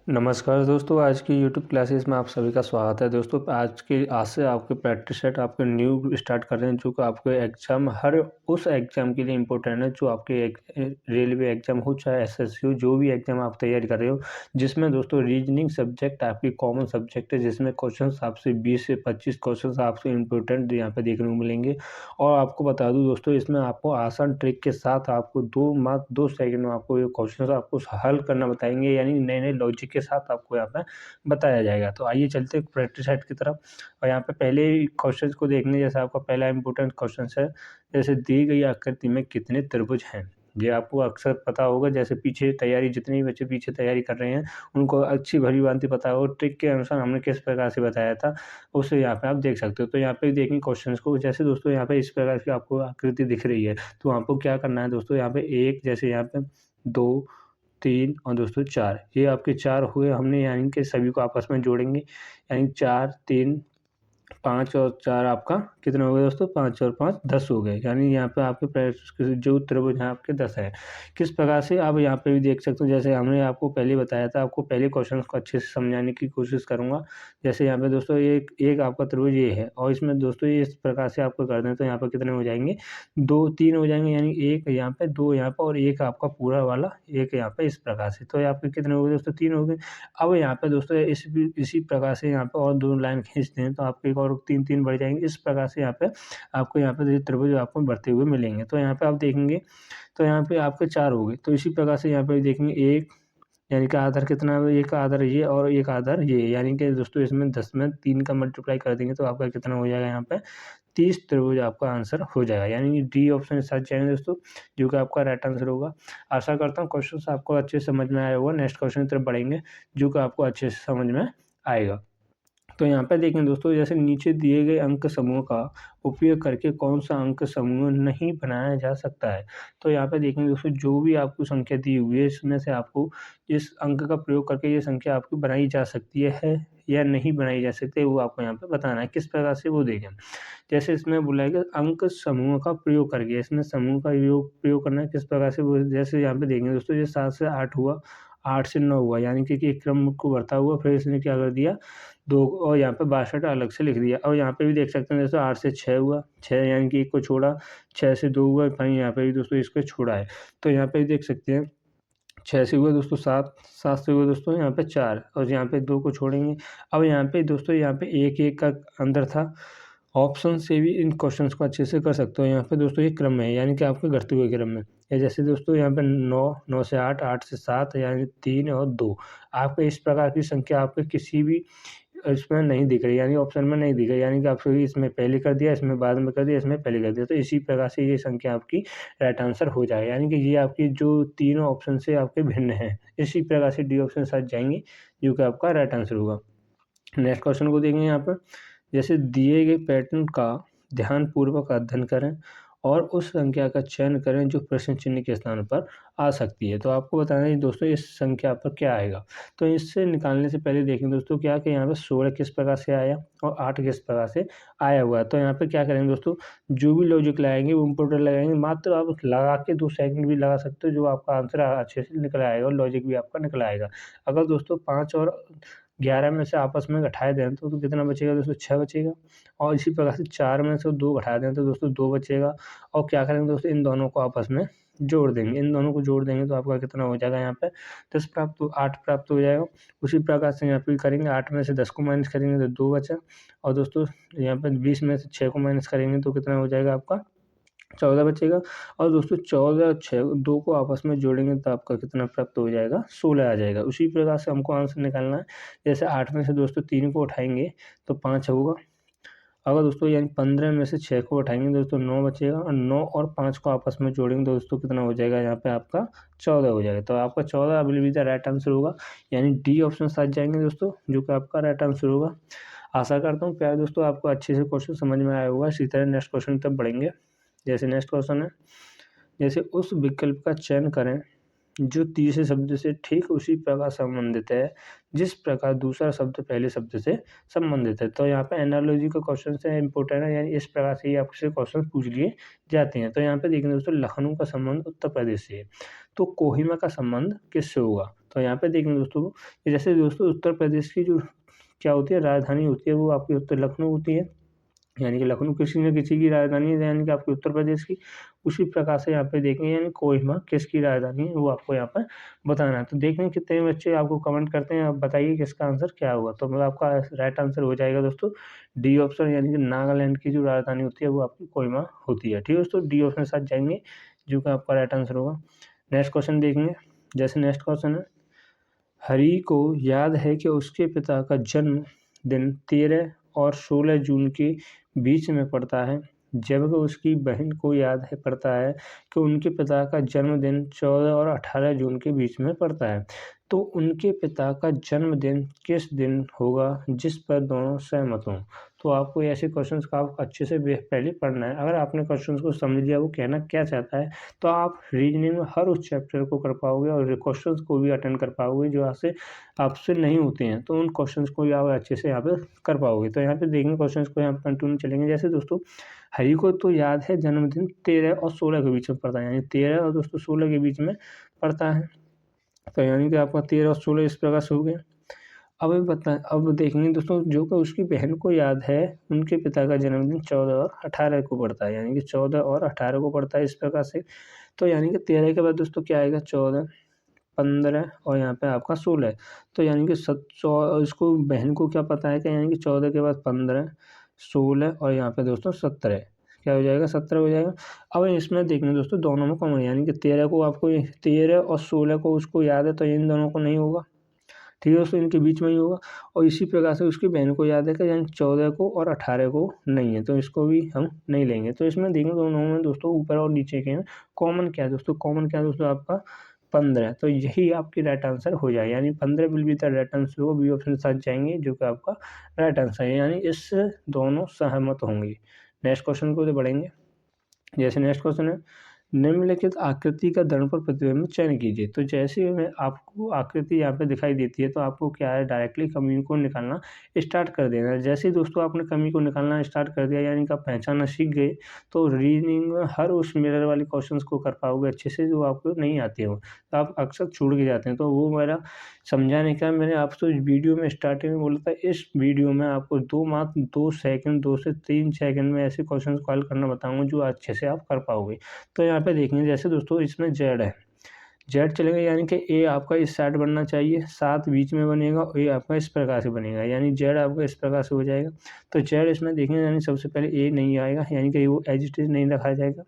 नमस्कार दोस्तों, आज की यूट्यूब क्लासेस में आप सभी का स्वागत है। दोस्तों आज से आपके प्रैक्टिस सेट आपके न्यू स्टार्ट कर रहे हैं, जो कि आपके एग्ज़ाम हर उस एग्ज़ाम के लिए इम्पोर्टेंट है जो आपके रेलवे एग्ज़ाम हो चाहे एसएससी हो, जो भी एग्ज़ाम आप तैयारी कर रहे हो। जिसमें दोस्तों रीजनिंग सब्जेक्ट आपकी कॉमन सब्जेक्ट है, जिसमें क्वेश्चंस आपसे 20 से 25 क्वेश्चंस आपसे इम्पोर्टेंट यहाँ पे देखने को मिलेंगे। और आपको बता दूँ दोस्तों, इसमें आपको आसान ट्रिक के साथ आपको 2 सेकंड में आपको ये क्वेश्चंस आपको हल करना बताएँगे, यानी नए-नए लॉजिक के साथ आपको यहाँ पे बताया जाएगा। तो आइए चलते हैं प्रैक्टिस सेट की तरफ। और यहाँ पे पहले क्वेश्चंस को देखने जैसे आपका पहला इंपॉर्टेंट क्वेश्चंस है, जैसे दी गई आकृति में कितने त्रिभुज हैं? ये आपको अक्सर पता होगा, जैसे पीछे तैयारी जितने भी बच्चे पीछे तैयारी कर रहे हैं, उनको अच्छी भली-भाँति पता हो ट्रिक के अनुसार हमने किस प्रकार से बताया था, उसे यहाँ पे आप देख सकते हो। तो यहाँ पे देखेंगे क्वेश्चंस को, जैसे दोस्तों यहाँ पे इस प्रकार की आपको आकृति दिख रही है, तो आपको क्या करना है दोस्तों, यहाँ पे 1 जैसे यहाँ पे 2 3 और दोस्तों 4 ये आपके 4 हुए, हमने यानी कि सभी को आपस में जोड़ेंगे, यानी 4 3 5 और 4 आपका कितना हो गया दोस्तों, 5 और 5 10 हो गए। यानी यहाँ पे आपके जो त्रिभुज हैं आपके 10 हैं। किस प्रकार से आप यहाँ पे भी देख सकते हो, जैसे हमने आपको पहले बताया था, आपको पहले क्वेश्चन को अच्छे से समझाने की कोशिश करूँगा। जैसे यहाँ पे दोस्तों एक एक आपका त्रिभुज ये है, और इसमें दोस्तों ये इस प्रकार से आपको कर दें तो यहाँ पे कितने हो जाएँगे, 2 3 हो जाएँगे, यानी 1 यहाँ पे, 2 यहाँ पे और 1 आपका पूरा वाला 1 यहाँ पे, इस प्रकार से। तो ये आपके कितने हो गए दोस्तों, 3 हो गए। अब यहाँ पे दोस्तों इसी प्रकार से यहाँ पे और 2 लाइन खींचते हैं, तो आपके एक और 3-3 बढ़ जाएँगे। इस प्रकार से यहाँ पे आपको ये त्रिभुज आपको बढ़ते हुए मिलेंगे। तो यहाँ पे आप देखेंगे, तो यहाँ पे आपके 4 हो गए। तो इसी प्रकार से यहाँ पे देखेंगे 1, यानी कि आधार कितना है, 1 का आधार ये और 1 आधार ये, यानी कि दोस्तों इसमें 10 में 3 का मल्टीप्लाई कर देंगे तो आपका कितना हो जाएगा, यहाँ पे 30 त्रिभुज आपका आंसर हो जाएगा। यानी डी ऑप्शन के साथ जाएँगे दोस्तों, जो कि आपका राइट आंसर होगा। आशा करता हूँ क्वेश्चन्स आपको अच्छे से समझ में आया होगा। नेक्स्ट क्वेश्चन की तरफ बढ़ेंगे, जो कि आपको अच्छे से समझ में आएगा। तो यहाँ पे देखें दोस्तों, जैसे नीचे दिए गए अंक समूह का उपयोग करके कौन सा अंक समूह नहीं बनाया जा सकता है। तो यहाँ पे देखेंगे दोस्तों, जो भी आपको संख्या दी हुई है, इसमें से आपको इस अंक का प्रयोग करके ये संख्या आपकी बनाई जा सकती है या नहीं बनाई जा सकती है, वो आपको यहाँ पे बताना है। किस प्रकार से वो देखें, जैसे इसमें बोला है कि अंक समूह का प्रयोग करके, इसमें समूह का प्रयोग करना है। किस प्रकार से वो, जैसे यहाँ पे देखेंगे दोस्तों, ये 7 से 8 हुआ, 8 से 9 हुआ, यानी कि एक क्रम को बढ़ता हुआ, फिर इसने क्या कर दिया, 2 और यहाँ पे 62 अलग से लिख दिया। और यहाँ पे भी देख सकते हैं दोस्तों, 8 से 6 हुआ, 6 यानी कि 1 को छोड़ा, 6 से 2 हुआ, कहीं यहाँ पे भी दोस्तों इसको छोड़ा है। तो यहाँ पे भी देख सकते हैं, 6 से हुआ दोस्तों 7, 7 से हुआ दोस्तों यहाँ पे 4, और यहाँ पे 2 को छोड़ेंगे। अब यहाँ पे दोस्तों, यहाँ पे 1-1 का अंदर था। ऑप्शन से भी इन क्वेश्चंस को अच्छे से कर सकते हो। यहाँ पे दोस्तों ये क्रम है, यानी कि आपके घटते हुए क्रम में। या जैसे दोस्तों यहाँ पे 9, 9 से 8, 8 से 7, यानी 3 और 2। आपको इस प्रकार की संख्या आपके किसी भी इसमें नहीं दिख रही, यानी ऑप्शन में नहीं दिख रही, यानी कि आपने इसमें पहले कर दिया, इसमें बाद में कर दिया, इसमें पहले कर दिया। तो इसी प्रकार से ये संख्या आपकी राइट आंसर हो जाएगा, यानी कि ये आपकी जो तीनों ऑप्शन से आपके भिन्न हैं। इसी प्रकार से डी ऑप्शन के साथ जाएँगे, जो कि आपका राइट आंसर होगा। नेक्स्ट क्वेश्चन को देखेंगे यहाँ पर, जैसे दिए गए पैटर्न का ध्यानपूर्वक अध्ययन करें और उस संख्या का चयन करें जो प्रश्न चिन्ह के स्थान पर आ सकती है। तो आपको बताना है दोस्तों, इस संख्या पर क्या आएगा। तो इससे निकालने से पहले देखें दोस्तों, क्या कि यहाँ पे 16 किस प्रकार से आया और 8 किस प्रकार से आया हुआ है। तो यहाँ पे क्या करेंगे दोस्तों, जो भी लॉजिक लगाएंगे वो इम्पोर्टेंट लगाएंगे, मात्र आप लगा के 2 सेकंड भी लगा सकते हो, जो आपका आंसर अच्छे से निकल आएगा और लॉजिक भी आपका निकल आएगा। अगर दोस्तों 5 और 11 में से आपस में घटाए दें तो कितना बचेगा दोस्तों, 6 बचेगा। और इसी प्रकार से 4 में से 2 घटा दें तो दोस्तों 2 बचेगा। और क्या करेंगे दोस्तों, इन दोनों को आपस में जोड़ देंगे। इन दोनों को जोड़ देंगे तो आपका कितना हो जाएगा, यहाँ पे 10 8 प्राप्त हो जाएगा। उसी प्रकार से यहाँ पे भी करेंगे, 8 में से 10 को माइनस करेंगे तो 2 बचा। और दोस्तों यहाँ पे 20 में से 6 को माइनस करेंगे तो कितना हो जाएगा, आपका 14 बचेगा। और दोस्तों 14 और 6 2 को आपस में जोड़ेंगे तो आपका कितना प्राप्त हो जाएगा, 16 आ जाएगा। उसी प्रकार से हमको आंसर निकालना है। जैसे 8 में से दोस्तों 3 को उठाएँगे तो 5 होगा। अगर दोस्तों यानी 15 में से 6 को उठाएँगे दोस्तों 9 बचेगा, और 9 और 5 को आपस में जोड़ेंगे दोस्तों कितना हो जाएगा, यहाँ पे आपका 14 हो जाएगा। तो आपका 14 I believe the right answer होगा, यानी डी ऑप्शन के साथ जाएँगे दोस्तों, जो कि आपका राइट आंसर होगा। आशा करता हूँ प्यारे दोस्तों, आपको अच्छे से क्वेश्चन समझ में आया होगा। इसी तरह नेक्स्ट क्वेश्चन की तरफ बढ़ेंगे। जैसे नेक्स्ट क्वेश्चन है, जैसे उस विकल्प का चयन करें जो तीसरे शब्द से ठीक उसी प्रकार संबंधित है जिस प्रकार दूसरा शब्द पहले शब्द से संबंधित है। तो यहाँ पे एनालॉजी का क्वेश्चन है, इंपॉर्टेंट है, यानी इस प्रकार से ये आपसे क्वेश्चन पूछ लिए जाते हैं। तो यहाँ पे देखेंगे दोस्तों, लखनऊ का संबंध उत्तर प्रदेश से है, तो कोहिमा का संबंध किससे होगा। तो यहाँ पे देखेंगे दोस्तों कि जैसे दोस्तों उत्तर प्रदेश की जो क्या होती है राजधानी होती है वो आपकी उत्तर लखनऊ होती है, यानी कि लखनऊ किसी न किसी की राजधानी है, यानी कि आपके उत्तर प्रदेश की। उसी प्रकार से यहाँ पे देखेंगे यानी कोहिमा किसकी राजधानी है वो आपको यहाँ पर बताना है। तो देखेंगे कितने बच्चे आपको कमेंट करते हैं, आप बताइए किसका आंसर क्या होगा। तो मतलब आपका राइट आंसर हो जाएगा दोस्तों डी ऑप्शन, यानी कि नागालैंड की जो राजधानी होती है वो आपकी कोहिमा होती है। ठीक है दोस्तों, डी ऑप्शन के साथ जाएंगे जो कि आपका राइट आंसर होगा। नेक्स्ट क्वेश्चन देखेंगे। जैसे नेक्स्ट क्वेश्चन है, हरी को याद है कि उसके पिता का जन्म दिन 13 और 16 जून के बीच में पड़ता है, जबकि उसकी बहन को याद है पड़ता है कि उनके पिता का जन्मदिन 14 और 18 जून के बीच में पड़ता है। तो उनके पिता का जन्मदिन किस दिन होगा जिस पर दोनों सहमत हों। तो आपको ऐसे क्वेश्चंस का आप अच्छे से पहले पढ़ना है। अगर आपने क्वेश्चंस को समझ लिया वो कहना क्या चाहता है, तो आप रीजनिंग में हर उस चैप्टर को कर पाओगे और क्वेश्चंस को भी अटेंड कर पाओगे जो आपसे नहीं होते हैं। तो उन क्वेश्चंस को भी आप अच्छे से यहाँ पे कर पाओगे। तो यहाँ पे देखेंगे क्वेश्चंस को, यहाँ पे कंटिन्यू चलेंगे। जैसे दोस्तों हरी को तो याद है जन्मदिन 13 और 16 के बीच में पड़ता है, यानी 13 और दोस्तों 16 के बीच में पड़ता है। तो यानी कि आपका 13 और 16 इस प्रकार से हो गया। अब देखेंगे दोस्तों जो कि उसकी बहन को याद है उनके पिता का जन्मदिन 14 और 18 को पड़ता है, यानी कि 14 और 18 को पड़ता है इस प्रकार से। तो यानी कि 13 के बाद दोस्तों क्या आएगा 14, 15 और यहाँ पे आपका 16। तो यानी कि इसको बहन को क्या पता है कि यानी कि 14 के बाद 15, 16 और यहाँ पे दोस्तों 17 क्या हो जाएगा 17 हो जाएगा। अब इसमें देखेंगे दोस्तों दोनों में कॉमन, यानी कि 13 को आपको 13 और 16 को उसको याद है तो इन दोनों को नहीं होगा। ठीक है दोस्तों, इनके बीच में ही होगा। और इसी प्रकार से उसकी बहन को याद है कि यानी 14 को और 18 को नहीं है, तो इसको भी हम नहीं लेंगे। तो इसमें देखेंगे दोनों में दोस्तों ऊपर और नीचे के हैं, कॉमन क्या है दोस्तों, कॉमन क्या है दोस्तों आपका 15। तो यही आपकी राइट आंसर हो जाएगा, यानी 15 will be the right answer होगा। बी ऑप्शन के साथ जाएंगे जो कि आपका राइट आंसर है, यानी इससे दोनों सहमत होंगे। नेक्स्ट क्वेश्चन को बढ़ेंगे। जैसे नेक्स्ट क्वेश्चन है, निम्नलिखित आकृति का दर्पण प्रतिबिंब चयन कीजिए। तो जैसे में आपको आकृति यहाँ पे दिखाई देती है तो आपको क्या है डायरेक्टली कमी को निकालना स्टार्ट कर देना है। जैसे ही दोस्तों आपने कमी को निकालना स्टार्ट कर दिया यानी कि आप पहचानना सीख गए, तो रीजनिंग में हर उस मिरर वाले क्वेश्चंस को कर पाओगे अच्छे से जो आपको नहीं आते हो, तो आप अक्सर छूट के जाते हैं। तो वो मेरा समझाने का मैंने आपसे इस वीडियो में स्टार्टिंग में बोला था, इस वीडियो में आपको मात्र 2 सेकंड 2 से 3 सेकंड में ऐसे क्वेश्चन को हल करना बताऊंगा जो अच्छे से आप कर पाओगे। तो यहाँ पे देखेंगे जैसे दोस्तों इसमें जेड है, जेड चलेगा यानी कि ए आपका इस साइड बनना चाहिए, 7 बीच में बनेगा और ए आपका इस प्रकार से बनेगा, यानी जेड आपका इस प्रकार से हो जाएगा। तो जेड इसमें देखेंगे यानी सबसे पहले ए नहीं आएगा, यानी कि वो एज इट इज नहीं रखा जाएगा।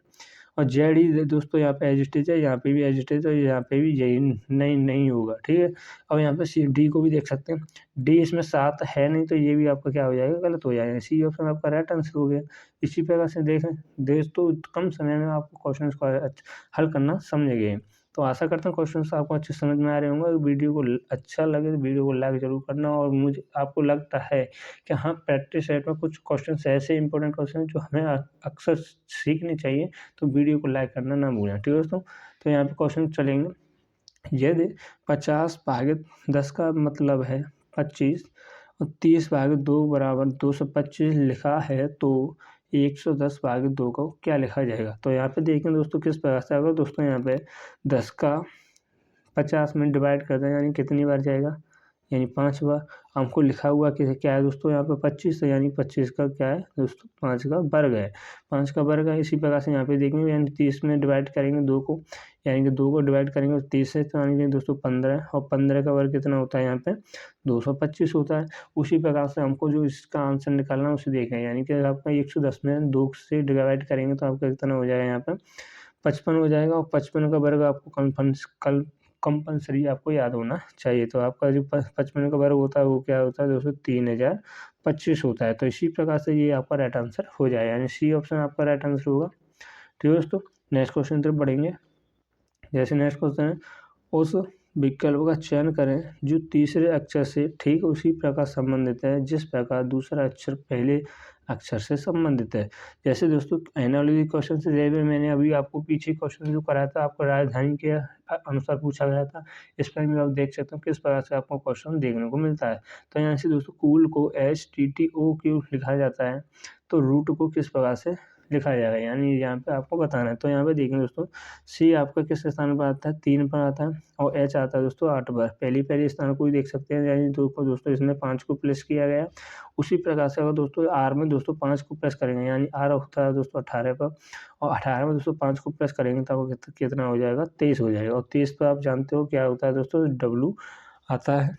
और जेड ही दोस्तों यहाँ पे एज इट इज है, यहाँ पे भी एज इट इज है, यहाँ पे भी यही नहीं होगा। ठीक है, अब यहाँ पे सी डी को भी देख सकते हैं, डी इसमें 7 है नहीं, तो ये भी आपका क्या हो जाएगा गलत हो जाएगा। सी ऑप्शन आपका राइट आंसर हो गया। इसी प्रकार से देखें दोस्तों कम समय में आपको क्वेश्चन को हल करना समझ गए। तो आशा करता हूँ क्वेश्चंस आपको अच्छे समझ में आ रहे होंगे। वीडियो को अच्छा लगे तो वीडियो को लाइक जरूर करना, और मुझे आपको लगता है कि हाँ प्रैक्टिस सेट में कुछ क्वेश्चंस ऐसे इंपॉर्टेंट क्वेश्चन जो हमें अक्सर सीखने चाहिए, तो वीडियो को लाइक करना ना भूलें। ठीक है दोस्तों, तो यहाँ पे क्वेश्चन चलेंगे। यदि 50 भागित 10 का मतलब है 25 और 30 भागित 2 बराबर 225 लिखा है, तो 110 भागित 2 को क्या लिखा जाएगा। तो यहाँ पे देखें दोस्तों किस प्रकार से, अगर दोस्तों यहाँ पे 10 का 50 में डिवाइड कर दें यानी कितनी बार जाएगा, यानी 5 बार। हमको लिखा हुआ कि क्या है दोस्तों यहाँ पे 25, तो यानी 25 का क्या है दोस्तों 5 का वर्ग है, 5 का वर्ग है। इसी प्रकार से यहाँ पे देखेंगे यानी 30 में डिवाइड करेंगे 2 को, यानी कि 2 को डिवाइड करेंगे 30 से, तो यानी कि दोस्तों 15, और 15 का वर्ग कितना होता है यहाँ पे 225 होता है। उसी प्रकार से हमको जो इसका आंसर निकालना है उसे देखें, यानी कि आपका 110 में 2 से डिवाइड करेंगे तो आपका कितना हो जाएगा यहाँ पे 55 हो जाएगा, और 55 का वर्ग आपको कंपल्सरी आपको याद होना चाहिए। तो आपका जो 55 का वर्ग होता है वो क्या होता है दोस्तों 3025 होता है। तो इसी प्रकार से ये आपका राइट आंसर हो जाएगा, यानी सी ऑप्शन आपका राइट आंसर होगा। ठीक है दोस्तों, नेक्स्ट क्वेश्चन तरफ बढ़ेंगे। जैसे नेक्स्ट क्वेश्चन है, उस विकल्प का चयन करें जो तीसरे अक्षर से ठीक उसी प्रकार संबंधित है जिस प्रकार दूसरा अक्षर पहले अक्षर से संबंधित है। जैसे दोस्तों एनालॉजी क्वेश्चन से जैसे मैंने अभी आपको पीछे क्वेश्चन जो कराया था आपको राजधानी के अनुसार पूछा गया था, इस पर भी आप देख सकते हो किस प्रकार से आपको क्वेश्चन देखने को मिलता है। तो यहाँ से दोस्तों कूल को HTTOQ लिखा जाता है, तो रूट को किस प्रकार से लिखा जाएगा, यानी यहाँ पे आपको बताना है। तो यहाँ पे देखेंगे दोस्तों, सी आपका किस स्थान पर आता है, 3 पर आता है, और एच आता है दोस्तों 8 पर। पहली स्थान को भी देख सकते हैं, यानी दोस्तों इसमें 5 को प्लस किया गया। उसी प्रकार से अगर दोस्तों आर में दोस्तों 5 को प्लस करेंगे, यानी आर होता है दोस्तों 18 पर, और 18 में दोस्तों 5 को प्लस करेंगे तो आपको कितना हो जाएगा, 23 हो जाएगा। और 23 पर आप जानते हो क्या होता है दोस्तों, डब्लू आता है।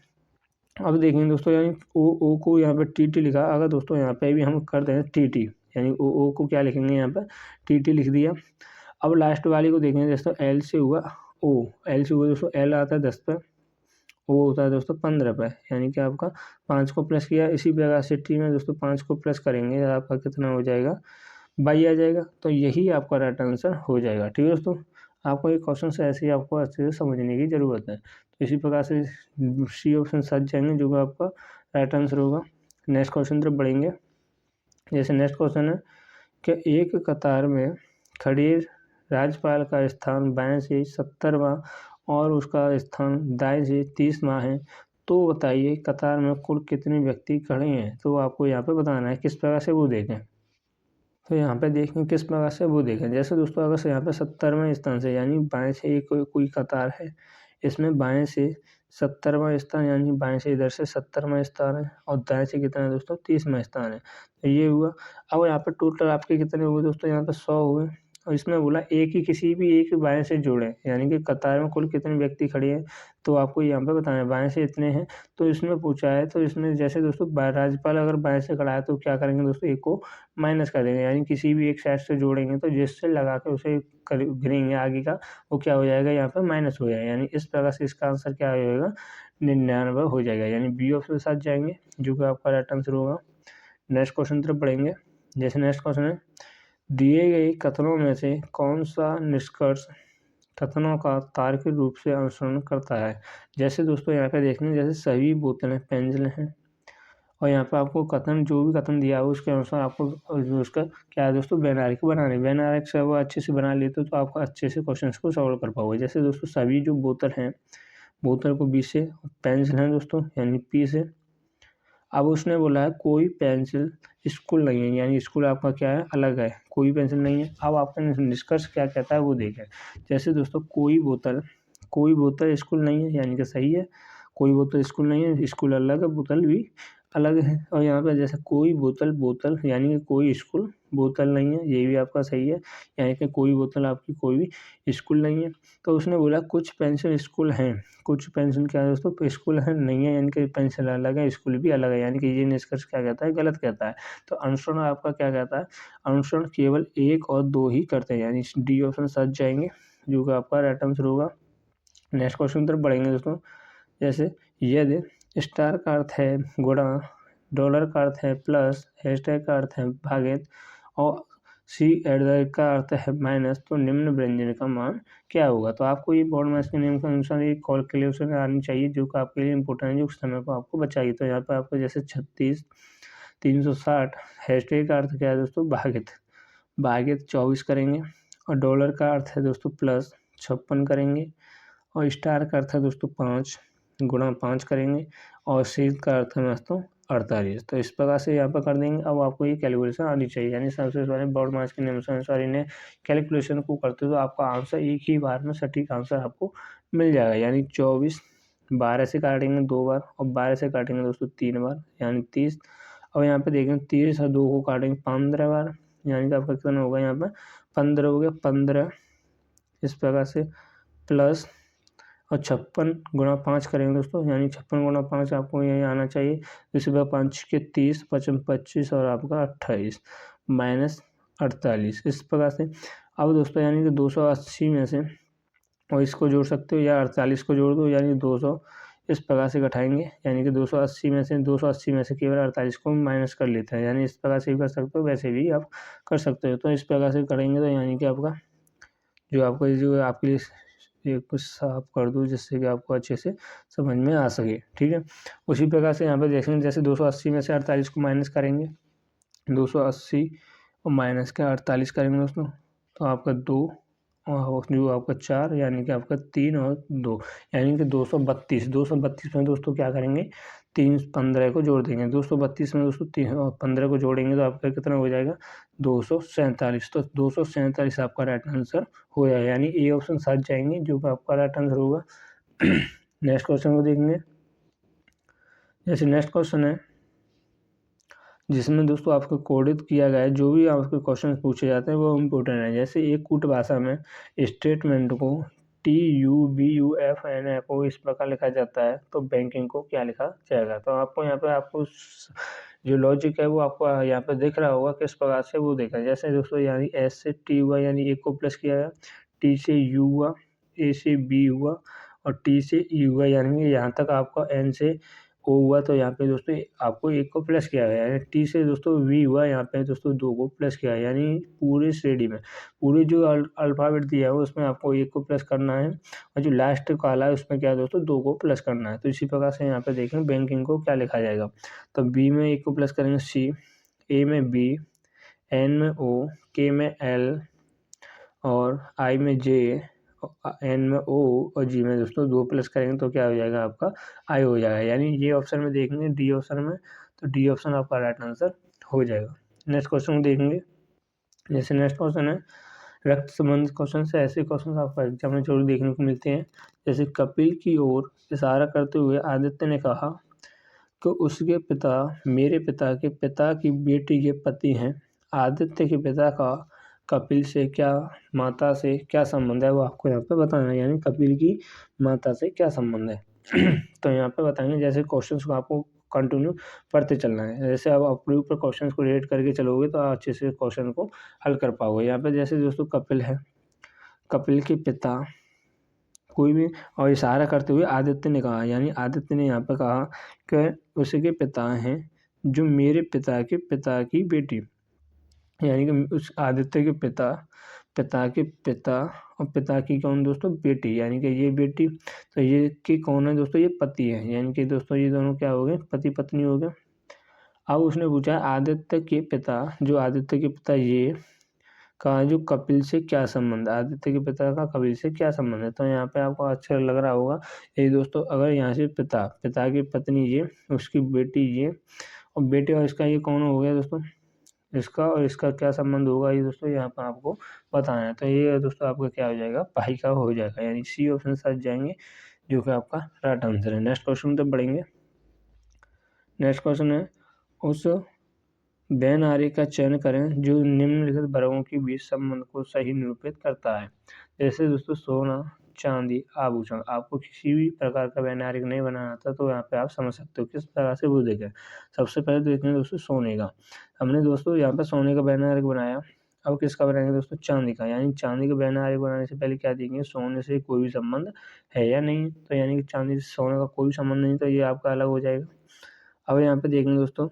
अब देखेंगे दोस्तों, यानी ओ को यहाँ पे टी लिखा, अगर दोस्तों यहाँ पे भी हम कर दें टी, यानी ओ को क्या लिखेंगे यहाँ पे, टी लिख दिया। अब लास्ट वाली को देखेंगे दोस्तों, एल से हुआ ओ, एल से हुआ दोस्तों, एल आता है 10 पे, ओ होता है दोस्तों 15 पे, यानी कि आपका 5 को प्लस किया। इसी प्रकार से टी में दोस्तों 5 को प्लस करेंगे तो आपका कितना हो जाएगा, 22 आ जाएगा। तो यही आपका राइट आंसर हो जाएगा। ठीक है दोस्तों, आपको ये क्वेश्चन से ऐसे ही आपको अच्छे से समझने की ज़रूरत है। तो इसी प्रकार से सी ऑप्शन सच जाएंगे, जो कि आपका राइट आंसर होगा। नेक्स्ट क्वेश्चन तरफ बढ़ेंगे। जैसे नेक्स्ट क्वेश्चन है कि एक कतार में खड़ी राज्यपाल का स्थान बाएं से 70वां और उसका स्थान दाएं से 30वां है, तो बताइए कतार में कुल कितने व्यक्ति खड़े हैं। तो आपको यहाँ पे बताना है, किस प्रकार से वो देखें। तो यहाँ पे देखें किस प्रकार से वो देखें। जैसे दोस्तों अगर से यहाँ पे 70वें स्थान से, यानी बाएं से एक कोई कतार है, इसमें बाएं से 70वां स्थान, यानी बाएं से इधर से 70वां स्थान है, और दाएं से कितना है दोस्तों, 30वां स्थान है। तो ये हुआ। अब यहाँ पे टोटल आपके कितने हुए दोस्तों, यहाँ पे 100 हुए। और इसमें बोला एक ही किसी भी एक बाएं से जोड़ें, यानी कि कतार में कुल कितने व्यक्ति खड़े हैं, तो आपको यहाँ पे बताना है। बाएं से इतने हैं, तो इसमें पूछा है, तो इसमें जैसे दोस्तों राज्यपाल अगर बाएं से खड़ा है तो क्या करेंगे दोस्तों, एक को माइनस कर देंगे, यानी किसी भी एक साइड से जोड़ेंगे, तो जिससे लगा के उसे गिनेंगे आगे का, वो क्या हो जाएगा, यहाँ पे माइनस हो जाएगा। यानी इस प्रकार से इसका आंसर क्या हो जाएगा, 99 हो जाएगा, यानी बी ऑप्शन के साथ जाएंगे, जो कि आपका राइट आंसर होगा। नेक्स्ट क्वेश्चन तरफ बढ़ेंगे। जैसे नेक्स्ट क्वेश्चन है, दिए गए कथनों में से कौन सा निष्कर्ष कथनों का तार्किक रूप से अनुसरण करता है। जैसे दोस्तों यहाँ पे देखने, जैसे सभी बोतलें पेंसिल हैं, और यहाँ पे आपको कथन, जो भी कथन दिया हो उसके अनुसार आपको उसका क्या है दोस्तों, वैनारिक बनाने। वैनारिक से वो अच्छे से बना लेते हो तो आपको अच्छे से क्वेश्चन को सॉल्व कर पाओगे। जैसे दोस्तों सभी जो बोतल हैं, बोतल को बी से, पेंसिल हैं दोस्तों यानी पी से। अब उसने बोला है कोई पेंसिल स्कूल नहीं है, यानी स्कूल आपका क्या है, अलग है, कोई पेंसिल नहीं है। अब आपका निष्कर्ष क्या कहता है वो देखें। जैसे दोस्तों कोई बोतल स्कूल नहीं है, यानी कि सही है, कोई बोतल स्कूल नहीं है, स्कूल अलग है, बोतल भी अलग है। और यहाँ पे जैसे कोई बोतल यानी कि कोई स्कूल बोतल नहीं है, ये भी आपका सही है, यानी कि कोई बोतल आपकी कोई भी स्कूल नहीं है। तो उसने बोला कुछ पेंसिल स्कूल हैं, कुछ पेंसिल क्या है दोस्तों, स्कूल है नहीं है, यानी कि पेंसिल अलग है, स्कूल भी अलग है, यानी कि ये निष्कर्ष क्या कहता है, गलत कहता है। तो अनुसरण आपका क्या कहता है, अनुसरण केवल 1 और 2 ही करते हैं, यानी डी ऑप्शन सच जाएंगे, जो कि आपका राइट आंसर होगा। नेक्स्ट क्वेश्चन तरफ बढ़ेंगे दोस्तों। जैसे यदि स्टार का अर्थ है गुणा, डॉलर का अर्थ है प्लस, हैशटैग का अर्थ है भागित, और सी एट द रेट का अर्थ है माइनस, तो निम्न व्यंजन का मान क्या होगा। तो आपको ये बोर्ड मैथ्स के नियम के अनुसार ये कैलकुलेशन आनी चाहिए, जो कि आपके लिए इंपॉर्टेंट है, जो समय को आपको बचाएगी। तो यहाँ पर आपको जैसे 36 360, हैशटैग का अर्थ क्या है दोस्तों, भागित 24 करेंगे, और डॉलर का अर्थ है दोस्तों प्लस 56 करेंगे, और स्टार का अर्थ है दोस्तों 5 गुणा 5 करेंगे, और सी का अर्थ है दोस्तों 48। तो इस प्रकार से यहाँ पर कर देंगे। अब आपको ये कैलकुलेशन आनी चाहिए, यानी सबसे पहले बोर्ड मैथ्स के नियम अनुसार इन्हें कैलकुलेशन को करते हो तो आपका आंसर एक ही बार में सटीक आंसर आपको मिल जाएगा। यानी 24 12 से काटेंगे 2 बार, और 12 से काटेंगे दोस्तों 3 बार, यानी 30। और यहाँ पे देखेंगे 30 और 2 को काटेंगे 15 बार, यानी कि आपका कितना होगा, यहाँ पर 15 हो गया, 15 इस प्रकार से प्लस, और 56 गुणा 5 करेंगे दोस्तों, यानी 56 गुणा 5 आपको यही आना चाहिए। इसी प्रकार 5 के 30, 55 25, और आपका 28 माइनस 48 इस प्रकार से। अब दोस्तों यानी कि 280 में से, और इसको जोड़ सकते हो या 48 को जोड़ दो, यानी 200 इस प्रकार से घटाएंगे, यानी कि 280 में से केवल 48 को माइनस कर लेते हैं, यानी इस प्रकार से भी कर सकते हो, वैसे भी आप कर सकते हो। तो इस प्रकार से करेंगे तो यानी कि आपका जो आपके लिए ये कुछ साफ कर दूँ, जिससे कि आपको अच्छे से समझ में आ सके। ठीक है, उसी प्रकार से यहाँ पे देखेंगे, जैसे 280 में से 48 को माइनस करेंगे, 280 और माइनस के 48 करेंगे दोस्तों, तो आपका 2 जो आपका 4 यानी कि आपका 3 और 2 यानी कि 232। 232 में दोस्तों क्या करेंगे, 3 15 को जोड़ देंगे। 232 में दोस्तों 3 और 15 को जोड़ेंगे तो आपका कितना हो जाएगा, 247। तो 247 आपका राइट आंसर हो जाएगा, यानी ए ऑप्शन साथ जाएंगे जो कि आपका राइट आंसर होगा। नेक्स्ट क्वेश्चन को देखेंगे। जैसे नेक्स्ट क्वेश्चन है जिसमें दोस्तों आपको कोडित किया गया है, जो भी आपके क्वेश्चन पूछे जाते हैं वो इम्पोर्टेंट है। जैसे एक कूट भाषा में स्टेटमेंट को TUBUFNFO इस प्रकार लिखा जाता है, तो बैंकिंग को क्या लिखा जाएगा। तो आपको यहाँ पे आपको जो लॉजिक है वो आपको यहाँ पे दिख रहा होगा किस प्रकार से वो देखा। जैसे दोस्तों यानी S से T हुआ यानी एक को प्लस किया गया, T से U हुआ, A से B हुआ और T से E हुआ, यानी यहाँ तक आपका N से O हुआ। तो यहाँ पे दोस्तों आपको एक को प्लस किया गया, यानी T से दोस्तों V हुआ, यहाँ पे दोस्तों 2 को प्लस किया है। यानी पूरे श्रेणी में पूरे जो अल्फ़ाबेट दिया है उसमें आपको एक को प्लस करना है और जो लास्ट काला है उसमें क्या है दोस्तों 2 को प्लस करना है। तो इसी प्रकार से यहाँ पे देखें बैंकिंग को क्या लिखा जाएगा। तो B में एक को प्लस करेंगे C, A में B, N में O, K में L और I में J, N में O और G में दोस्तों 2 प्लस करेंगे तो क्या हो जाएगा, आपका I हो जाएगा। यानी ये ऑप्शन में देखेंगे डी ऑप्शन में, तो डी ऑप्शन आपका राइट आंसर हो जाएगा। नेक्स्ट क्वेश्चन को देखेंगे। जैसे नेक्स्ट क्वेश्चन है रक्त संबंधित क्वेश्चन से, ऐसे क्वेश्चन आपको एग्जाम में जरूर देखने को मिलते हैं। जैसे कपिल की ओर इशारा करते हुए आदित्य ने कहा कि उसके पिता मेरे पिता के पिता की बेटी के पति हैं। आदित्य के पिता का कपिल से क्या माता से क्या संबंध है, वो आपको यहाँ पे बताना है। यानी कपिल की माता से क्या संबंध है। तो यहाँ पे बताएंगे। जैसे क्वेश्चंस को आपको कंटिन्यू पढ़ते चलना है। जैसे आप अपने ऊपर क्वेश्चंस को रेड करके चलोगे तो आप अच्छे से क्वेश्चन को हल कर पाओगे। यहाँ पे जैसे दोस्तों कपिल है, कपिल के पिता कोई भी और इशारा करते हुए आदित्य ने कहा, यानी आदित्य ने यहाँ पे कहा कि उसके पिता हैं जो मेरे पिता की बेटी, यानी कि उस आदित्य के पिता पिता के पिता और पिता की कौन दोस्तों बेटी, यानी कि ये बेटी। तो ये की कौन है दोस्तों, ये पति है, यानी कि दोस्तों ये दोनों क्या हो गए, पति पत्नी हो गए। अब उसने पूछा आदित्य के पिता, जो आदित्य के पिता ये का जो कपिल से क्या संबंध है, आदित्य के पिता का कपिल से क्या संबंध है। तो यहाँ पे आपको अच्छा लग रहा होगा ये दोस्तों। अगर यहाँ से पिता की पत्नी ये, उसकी बेटी ये और बेटे और इसका ये कौन हो गया दोस्तों, इसका और इसका क्या संबंध होगा, ये दोस्तों यहाँ पर आपको बताना है। तो ये दोस्तों आपका क्या हो जाएगा, भाई का हो जाएगा, यानी C ऑप्शन साथ जाएंगे जो कि आपका राइट आंसर है। नेक्स्ट क्वेश्चन तो पढ़ेंगे। नेक्स्ट क्वेश्चन है उस बेन आर्य का चयन करें जो निम्नलिखित वर्गों के बीच संबंध को सही निरूपित करता है। जैसे दोस्तों सोना, चांदी, आभूषण। आपको किसी भी प्रकार का बेन आर्य नहीं बनाना था तो यहाँ पे आप समझ सकते हो किस तरह से वो देखें। सबसे पहले देखेंगे दोस्तों सोने का। हमने दोस्तों यहाँ पे सोने का बेन आर्य बनाया। अब किसका बनाएंगे दोस्तों, चांदी का। यानी चांदी का बेन आर्य बनाने से पहले क्या देखेंगे, सोने से कोई भी संबंध है या नहीं। तो यानी कि चांदी से सोने का कोई संबंध नहीं, तो ये आपका अलग हो जाएगा। अब यहाँ पे देखेंगे दोस्तों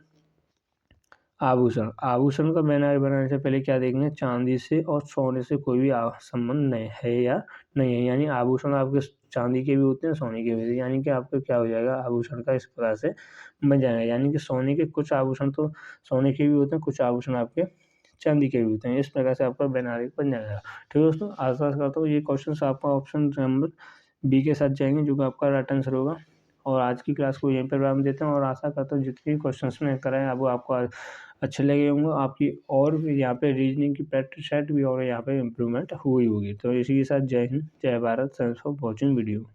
आभूषण। आभूषण का बैनर बनाने से पहले क्या देखेंगे, चांदी से और सोने से कोई भी संबंध नहीं है या नहीं है। यानी आभूषण आपके चांदी के भी होते हैं, सोने के भी होते हैं। यानी कि आपको क्या हो जाएगा, आभूषण का इस प्रकार से बन जाएगा। यानी कि सोने के कुछ आभूषण तो सोने के भी होते हैं, कुछ आभूषण आपके चांदी के भी होते हैं। इस प्रकार से आपका बैनर बन जाएगा। ठीक है दोस्तों, आशा करता हूँ ये क्वेश्चन आपका ऑप्शन नंबर B के साथ जाएंगे जो कि आपका राइट आंसर होगा। और आज की क्लास को यहीं पर विराम देते हैं और आशा करता हूँ जितने भी क्वेश्चंस मैंने कराए वो आपको अच्छे लगे होंगे। आपकी और भी यहाँ पे रीजनिंग की प्रैक्टिस सेट भी और यहाँ पे इम्प्रूवमेंट हुई होगी। तो इसी के साथ जय हिंद, जय Bharat, thanks for watching video.